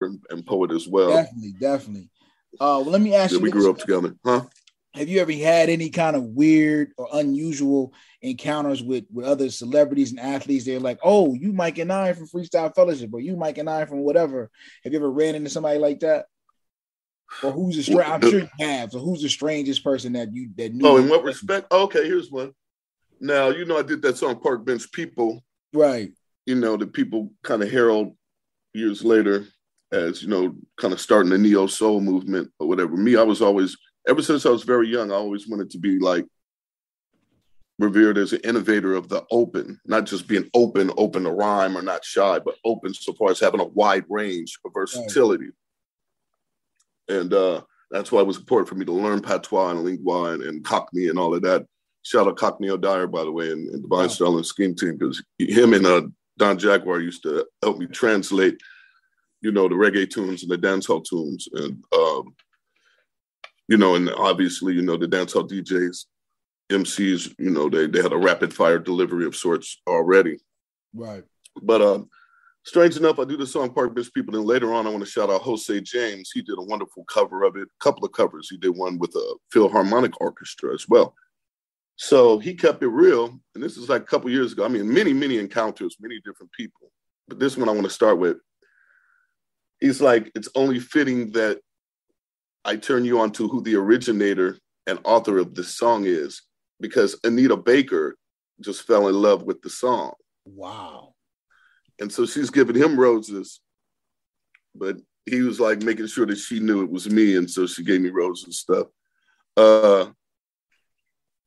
and poet as well. Definitely. Well, let me ask you. We grew up together, huh? Have you ever had any kind of weird or unusual encounters with other celebrities and athletes? They're like, oh, you Myka9 from Freestyle Fellowship, or you Myka9 from whatever. Have you ever ran into somebody like that? Or who's the strange? I'm sure you have. So who's the strangest person that knew? Oh, in what respect? Okay, here's one. Now, I did that song Park Bench People. Right. The people kind of herald years later as, kind of starting the neo soul movement or whatever. Me, I was always, ever since I was very young, I always wanted to be like revered as an innovator of the open, not just being open to rhyme or not shy, but open so far as having a wide range of versatility. Right. And that's why it was important for me to learn patois and lingua and Cockney and all of that. Shout out Cockney O'Dyer, by the way, and Divine Style and Scheme Team, because him and Don Jaguar used to help me translate, the reggae tunes and the dancehall tunes. And, and obviously, the dancehall DJs, MCs, they had a rapid fire delivery of sorts already. Right. But strange enough, I do the song Park Bench People. And later on, I want to shout out Jose James. He did a wonderful cover of it, a couple of covers. He did one with a Philharmonic Orchestra as well. So he kept it real. And this is like a couple years ago. I mean, many encounters, many different people. But this one I want to start with. He's like, it's only fitting that I turn you on to who the originator and author of this song is, because Anita Baker just fell in love with the song. Wow. And so she's giving him roses, but he was like making sure that she knew it was me. And so she gave me roses and stuff.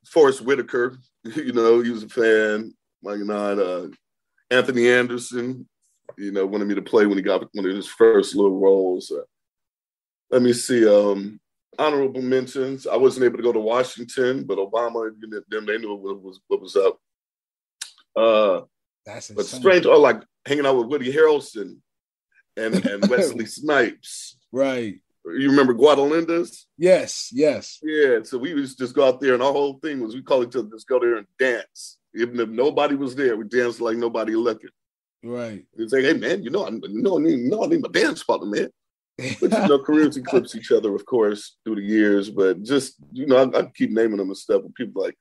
Forrest Whitaker, he was a fan. Myka9, Anthony Anderson, wanted me to play when he got one of his first little roles. Let me see. Honorable mentions. I wasn't able to go to Washington, but Obama, them, they knew what was up. That's insane. But strange, or like hanging out with Woody Harrelson and Wesley Snipes. Right. You remember Guadalindas? Yes. Yeah, so we used to just go out there, and our whole thing was we call each other just go there and dance. Even if nobody was there, we danced like nobody looking. Right. We'd say, hey, man, I need my dance partner, man. But, careers eclipse each other, of course, through the years. But just, I keep naming them and stuff, and people like,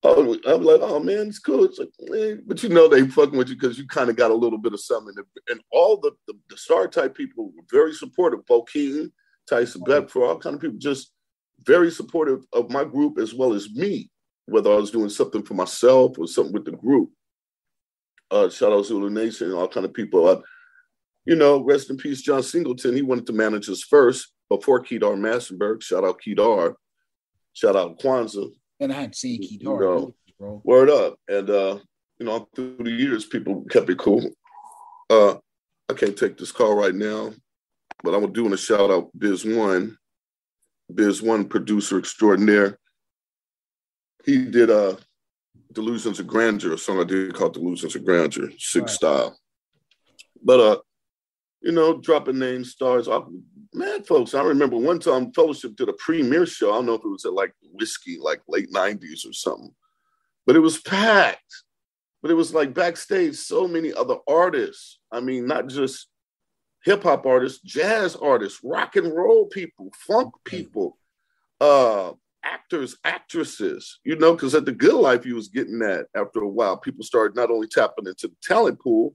oh, I'm like, oh, man, it's cool. It's like, but they fucking with you because you kind of got a little bit of something. And all the star type people were very supportive. Bo Keaton, Tyson Beckford, all kind of people just very supportive of my group as well as me, whether I was doing something for myself or something with the group. Shout out Zulu Nation, all kind of people. Rest in peace, John Singleton. He wanted to manage us first before Kedar Massenberg. Shout out Kedar. Shout out Kwanzaa. And I hadn't seen Kedar, bro. Word up. And, through the years, people kept it cool. I can't take this call right now, but I'm doing a shout out Biz One producer extraordinaire. He did Delusions of Grandeur, a song I did called Delusions of Grandeur, sick style. But, dropping names, stars. Man, folks, I remember one time Fellowship did a premiere show. I don't know if it was at like Whiskey, like late 90s or something. But it was packed. But it was like backstage, so many other artists. I mean, not just hip hop artists, jazz artists, rock and roll people, funk people, actors, actresses, because at the Good Life, you was getting that after a while. People started not only tapping into the talent pool,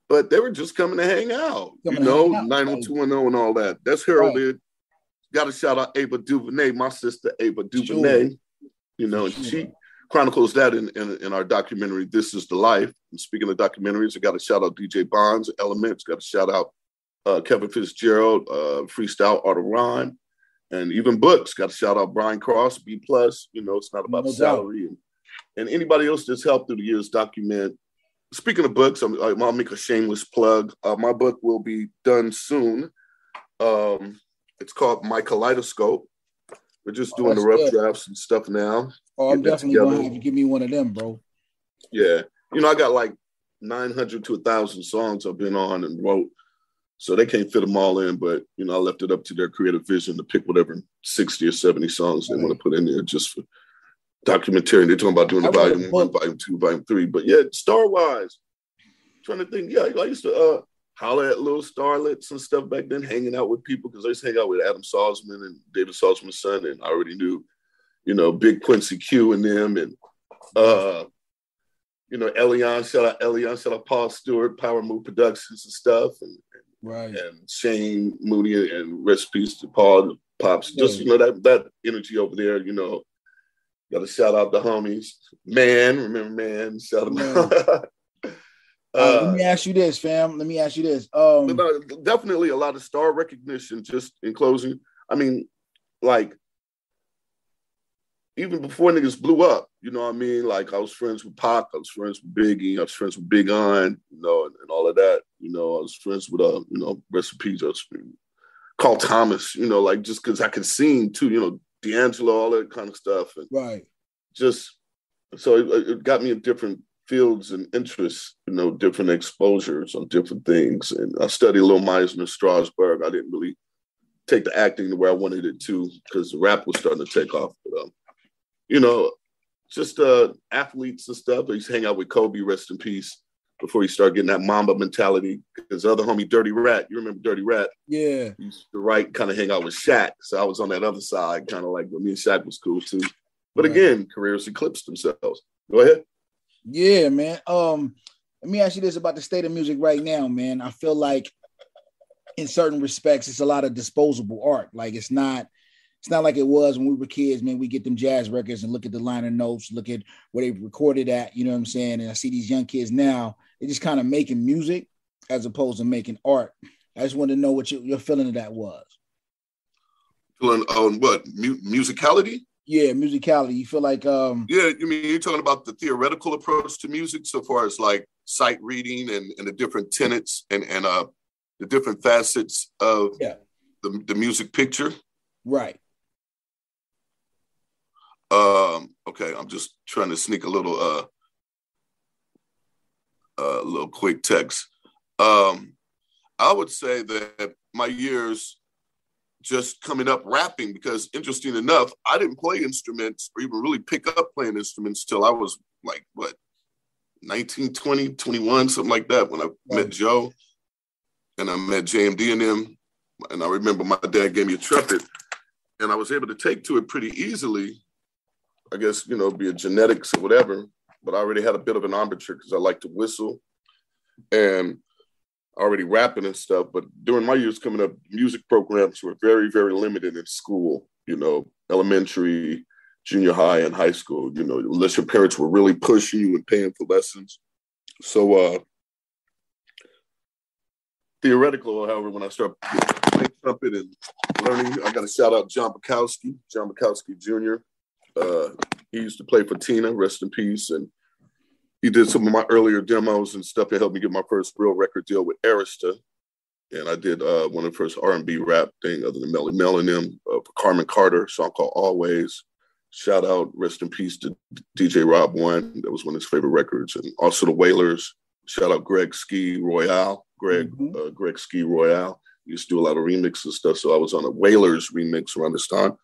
but they were just coming to hang out, 90210 and all that. That's heralded. Right. Got to shout out Ava DuVernay, my sister Ava DuVernay, and she chronicles that in our documentary, This Is the Life. And speaking of documentaries, I got to shout out DJ Bonds, Elements, got to shout out Kevin Fitzgerald, Freestyle Art of Rhyme, and even books. Got to shout out Brian Cross, B+. It's not about salary. And anybody else that's helped through the years document. Speaking of books, I'll make a shameless plug. My book will be done soon. It's called My Kaleidoscope. We're just doing the rough drafts and stuff now. Oh, I'm definitely going to have you give me one of them, bro. Yeah. I got like 900 to 1,000 songs I've been on and wrote. So they can't fit them all in, but, I left it up to their creative vision to pick whatever 60 or 70 songs they want to put in there just for documentary. They're talking about doing the volume 1, volume 2, volume 3. But yeah, star-wise, trying to think. Yeah, I used to holler at little starlets and stuff back then, hanging out with people, because I used to hang out with Adam Salzman and David Salzman's son, and I already knew, Big Quincy Q and them, and Elion, shout out Paul Stewart, Power Move Productions and stuff, and Shane Mooney, and rest in peace to Paul, Pops. Just that energy over there. Got to shout out the homies. Remember Man? Shout out. Let me ask you this, fam. Definitely a lot of star recognition. Just in closing, I mean, like, even before niggas blew up, you know what I mean? Like, I was friends with Pac, I was friends with Biggie, I was friends with Big On, and all of that. I was friends with, rest in peace, Carl Thomas, like, just because I could sing too, D'Angelo, all that kind of stuff. And just, so it got me in different fields and interests, different exposures on different things. And I studied a little Meisner, Strasberg. I didn't really take the acting the way I wanted it to, because the rap was starting to take off. But, just athletes and stuff. I used to hang out with Kobe, rest in peace, before he started getting that Mamba mentality. His other homie, Dirty Rat, you remember Dirty Rat? Yeah. He used to kind of hang out with Shaq. So I was on that other side, kind of like, when me and Shaq was cool too. But again, careers eclipsed themselves. Go ahead. Yeah, man. Let me ask you this about the state of music right now, man. I feel like in certain respects, it's a lot of disposable art. Like, it's not like it was when we were kids, man. We get them jazz records and look at the liner notes, look at where they recorded at, you know what I'm saying? And I see these young kids now, they're just kind of making music as opposed to making art. I just wanted to know what your feeling of that was. Feeling on what? Musicality? Yeah, musicality. You feel like... Yeah, you mean you're talking about the theoretical approach to music, so far as like sight reading and the different tenets and the different facets of the music picture? Right. Okay, I'm just trying to sneak a little quick text. I would say that my years just coming up rapping, because interesting enough, I didn't play instruments or even really pick up playing instruments till I was like, 19, 20, 21, something like that, when I met Joe and I met JMD and them. And I remember my dad gave me a trumpet and I was able to take to it pretty easily. I guess, be it genetics or whatever, but I already had a bit of an embouchure because I like to whistle and already rapping and stuff. But during my years coming up, music programs were very, very limited in school, elementary, junior high, and high school, unless your parents were really pushing you and paying for lessons. So theoretical, however, when I started playing trumpet and learning, I got to shout out John Bukowski Jr. He used to play for Tina, rest in peace. And he did some of my earlier demos and stuff that helped me get my first real record deal with Arista. And I did one of the first R&B rap thing other than Melly Mel and them for Carmen Carter, a song called Always. Shout out, rest in peace to DJ Rob One. That was one of his favorite records. And also the Wailers. Shout out Greg Ski Royale. Greg Ski Royale. He used to do a lot of remixes and stuff. So I was on a Wailers remix around this time.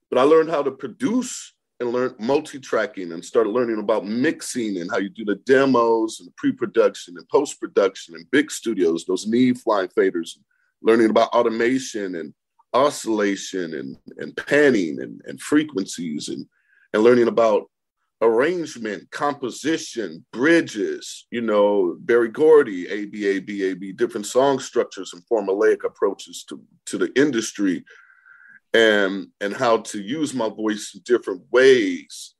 But I learned how to produce and learn multi-tracking and started learning about mixing and how you do the demos and pre-production and post-production and big studios, those Neve flying faders, learning about automation and oscillation and panning and frequencies and learning about arrangement, composition, bridges, Berry Gordy, A-B, different song structures and formulaic approaches to the industry. And how to use my voice in different ways.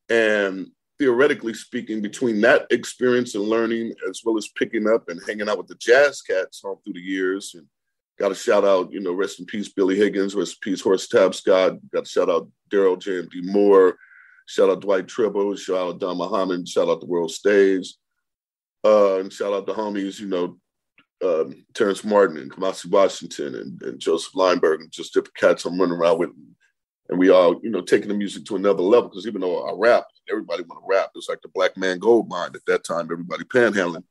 And theoretically speaking, between that experience and learning, as well as picking up and hanging out with the jazz cats all through the years, and got to shout out, rest in peace, Billy Higgins, rest in peace, Horace Tapscott, got to shout out Daryl JMD Moore, shout out Dwight Tribble, shout out Don Muhammad, shout out the World Stage, and shout out the homies, Terrence Martin and Kamasi Washington and Joseph Lineberg and just different cats I'm running around with. And we all, taking the music to another level, because even though I rap, everybody want to rap. It's like the Black Man Gold Mine at that time, everybody panhandling.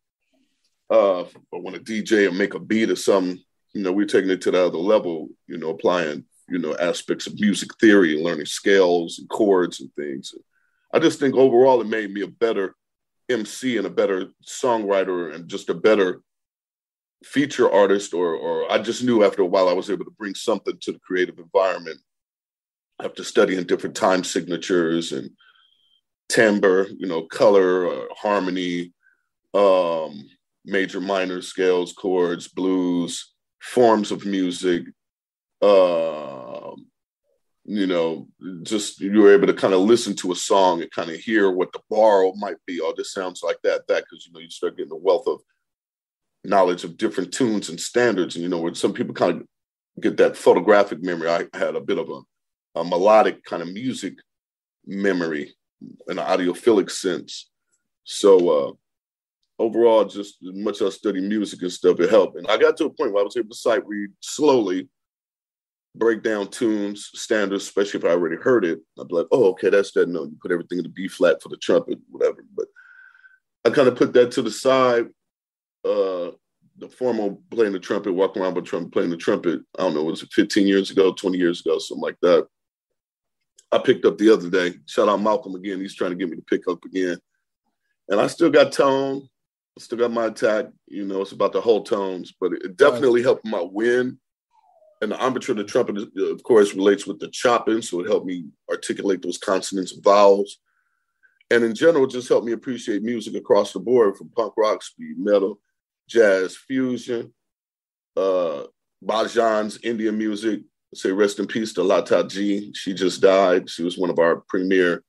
But when a DJ and make a beat or something, we're taking it to the other level, applying, aspects of music theory and learning scales and chords and things. I just think overall it made me a better MC and a better songwriter and just a better feature artist, or I just knew after a while I was able to bring something to the creative environment after studying different time signatures and timbre, color, harmony, major minor scales, chords, blues, forms of music. Just you were able to kind of listen to a song and kind of hear what the borrow might be. Oh, this sounds like that, because you start getting a wealth of knowledge of different tunes and standards. And where some people kind of get that photographic memory, I had a bit of a melodic kind of music memory in an audiophilic sense. So overall, just as much as I study music and stuff, it helped. And I got to a point where I was able to sight read slowly, break down tunes, standards, especially if I already heard it. I'd be like, oh, okay, that's that note. You put everything in the B flat for the trumpet, whatever. But I kind of put that to the side. The formal playing the trumpet, walking around with trumpet, playing the trumpet, I don't know, was it 15 years ago, 20 years ago, something like that. I picked up the other day. Shout out Malcolm again. He's trying to get me to pick up again. And I still got tone. I still got my attack. It's about the whole tones, but it definitely helped my win. And the embouchure of the trumpet, of course, relates with the chopping. So it helped me articulate those consonants and vowels. And in general, just helped me appreciate music across the board, from punk rock, speed metal, jazz, fusion, Bajan's Indian music. Say rest in peace to Lata Ji. She just died. She was one of our premier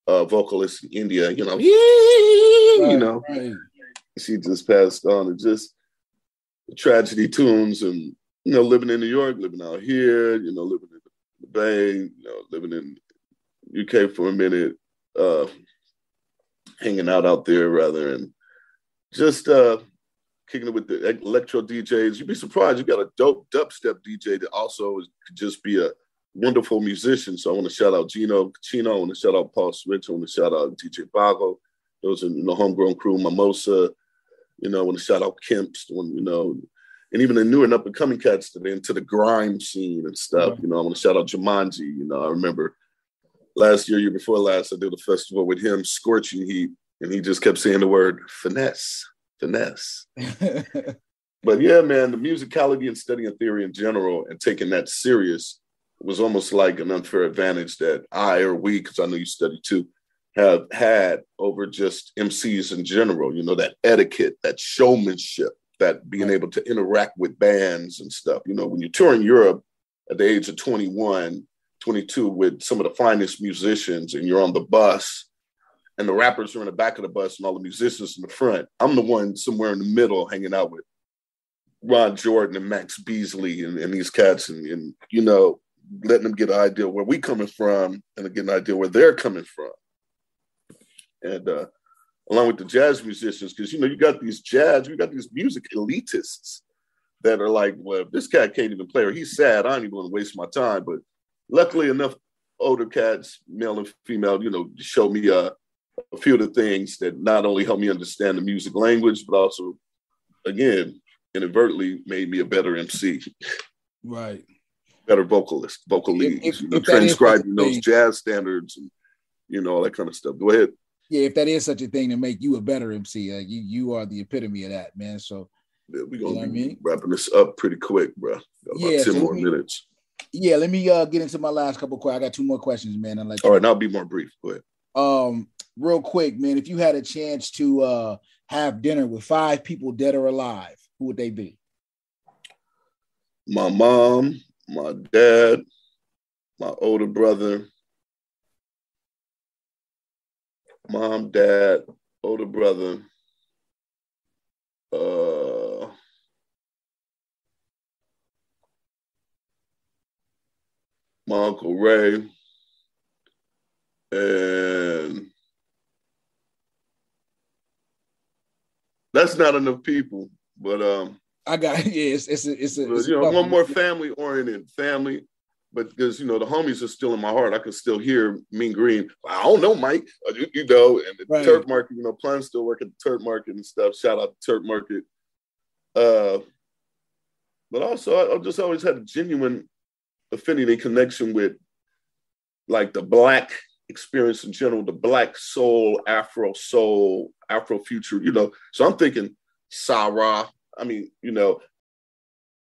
vocalists in India. Right. She just passed on. And just the tragedy tunes, and living in New York, living out here, living in the Bay, living in UK for a minute, hanging out there rather, and just kicking it with the electro DJs. You'd be surprised. You got a dope dubstep DJ that also could just be a wonderful musician. So I want to shout out Gino Chino. I want to shout out Paul Switch. I want to shout out DJ Bago. Those are the homegrown crew, Mimosa. I want to shout out Kemp's. And even the new and up and coming cats that are into the grime scene and stuff. I want to shout out Jumanji. I remember last year before last, I did a festival with him, Scorching Heat, and he just kept saying the word finesse. But yeah, man, the musicality and studying theory in general and taking that serious was almost like an unfair advantage that I, or we, because I know you study too, have had over just MCs in general. That etiquette, that showmanship, that being able to interact with bands and stuff. When you tour in Europe at the age of 21, 22 with some of the finest musicians, and you're on the bus and the rappers are in the back of the bus and all the musicians in the front, I'm the one somewhere in the middle hanging out with Ron Jordan and Max Beasley and these cats, and letting them get an idea where we coming from and get an idea where they're coming from. And along with the jazz musicians, because, you got these music elitists that are like, well, if this cat can't even play, or he's sad, I ain't even going to waste my time. But luckily enough, older cats, male and female, showed me a few of the things that not only helped me understand the music language, but also, again, inadvertently made me a better MC. Right. Better vocalist, vocal leads, transcribing those jazz standards and, all that kind of stuff. Go ahead. Yeah, if that is such a thing to make you a better MC, you are the epitome of that, man. So yeah, we're gonna be wrapping this up pretty quick, bro. Got about 10 more minutes. Yeah, let me get into my last couple of questions. I got 2 more questions, man. All right, and I'll be more brief. Go ahead. Real quick, man. If you had a chance to have dinner with 5 people, dead or alive, who would they be? My mom, my dad, my older brother. Mom, dad, older brother, my Uncle Ray, and that's not enough people, but I got it's one more family oriented family. But because, the homies are still in my heart, I can still hear Mean Green. I don't know, Mike, and the Turk Market, Plum still work at the Turk Market and stuff. Shout out to Turk Market. But also, I've just always had a genuine affinity connection with, like, the Black experience in general, the black soul, Afro future, you know. So I'm thinking Sarah. I mean, you know,